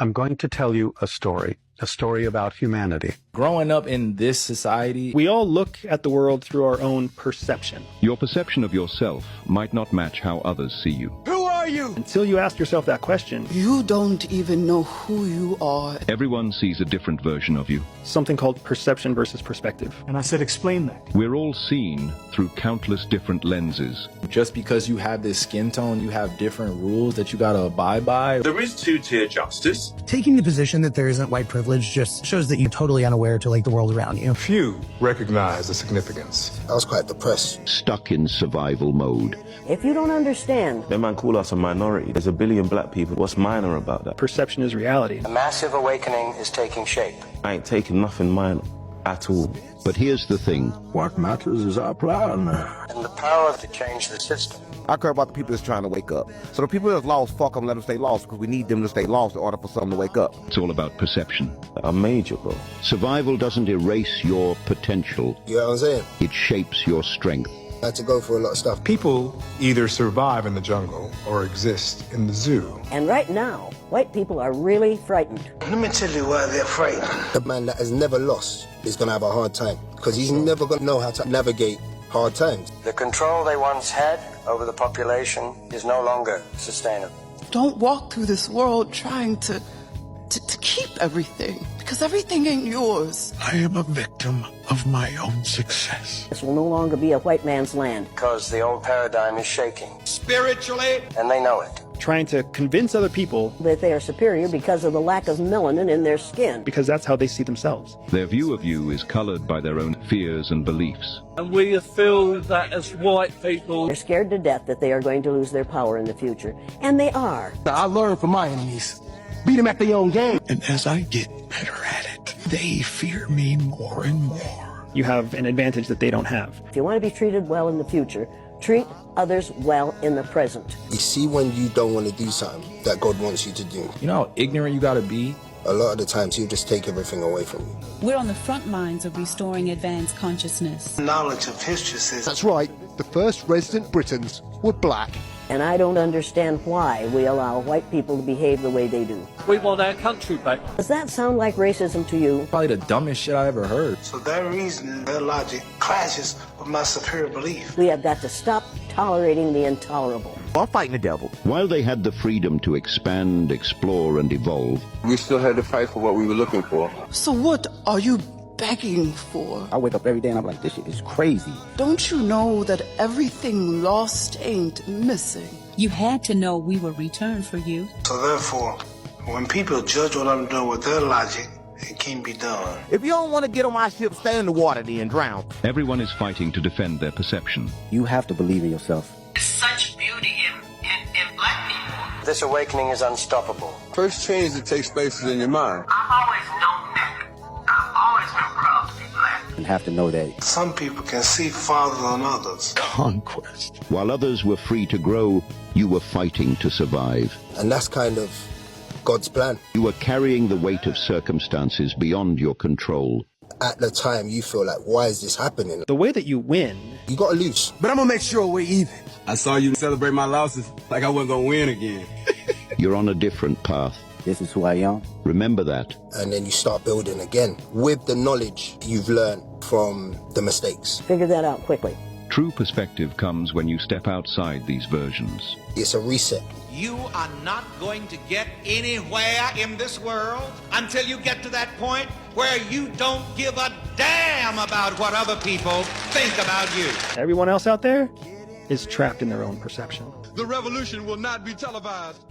I'm going to tell you a story about humanity. Growing up in this society, we all look at the world through our own perception. Your perception of yourself might not match how others see you. Who are you? Until you ask yourself that question, you don't even know who you are. Everyone sees a different version of you. Something called perception versus perspective. And I said, explain that. We're all seen through countless different lenses. Just because you have this skin tone, you have different rules that you gotta abide by. There is two-tier justice. Taking the position that there isn't white privilege just shows that you're totally unaware to the world around you. Few recognize the significance. I was quite depressed. Stuck in survival mode. If you don't understand, that man call us a minority. There's 1 billion black people. What's minor about that? Perception is reality. A massive awakening is taking shape. I ain't taking nothing minor at all. But here's the thing. What matters is our plan. And the power to change the system. I care about the people that's trying to wake up. So the people that's lost, fuck them, let them stay lost, because we need them to stay lost in order for something to wake up. It's all about perception. A major, bro. Survival doesn't erase your potential. You know what I'm saying? It shapes your strength. I had to go through a lot of stuff. People either survive in the jungle or exist in the zoo. And right now, white people are really frightened. Let me tell you why they're frightened. The man that has never lost is going to have a hard time, because he's never going to know how to navigate hard times. The control they once had over the population is no longer sustainable. Don't walk through this world trying to keep everything, because everything ain't yours. I am a victim of my own success. This will no longer be a white man's land. Because the old paradigm is shaking. Spiritually. And they know it. Trying to convince other people that they are superior because of the lack of melanin in their skin. Because that's how they see themselves. Their view of you is colored by their own fears and beliefs. And we feel that as white people, they're scared to death that they are going to lose their power in the future. And they are. I learned from my enemies. Beat them at their own game. And as I get better at it, they fear me more and more. You have an advantage that they don't have. If you want to be treated well in the future, treat others well in the present. You see when you don't want to do something that God wants you to do. You know how ignorant you gotta be? A lot of the times he'll just take everything away from you. We're on the front lines of restoring advanced consciousness. Knowledge of history says... That's right. The first resident Britons were black. And I don't understand why we allow white people to behave the way they do. We want our country back. Does that sound like racism to you? Probably the dumbest shit I ever heard. So that reason, their logic clashes with my superior belief. We have got to stop tolerating the intolerable. I'm fighting the devil. While they had the freedom to expand, explore, and evolve, we still had to fight for what we were looking for. So what are you begging for? I wake up every day and I'm like, this shit is crazy. Don't you know that everything lost ain't missing? You had to know we will return for you. So therefore, when people judge what I'm doing with their logic, it can't be done. If you don't want to get on my ship, stay in the water then and drown. Everyone is fighting to defend their perception. You have to believe in yourself. There's such beauty in black people. This awakening is unstoppable. First change that takes place is in your mind. I've always known that. I've always been proud to be black. And have to know that some people can see farther than others. Conquest. While others were free to grow, you were fighting to survive. And that's kind of God's plan. You were carrying the weight of circumstances beyond your control. At the time, you feel like, why is this happening? The way that you win, you got to lose. But I'm going to make sure we're even. I saw you celebrate my losses like I wasn't going to win again. You're on a different path. This is who I am. Remember that. And then you start building again with the knowledge you've learned from the mistakes. Figure that out quickly. True perspective comes when you step outside these versions. It's a reset. You are not going to get anywhere in this world until you get to that point where you don't give a damn about what other people think about you. Everyone else out there is trapped in their own perception. The revolution will not be televised.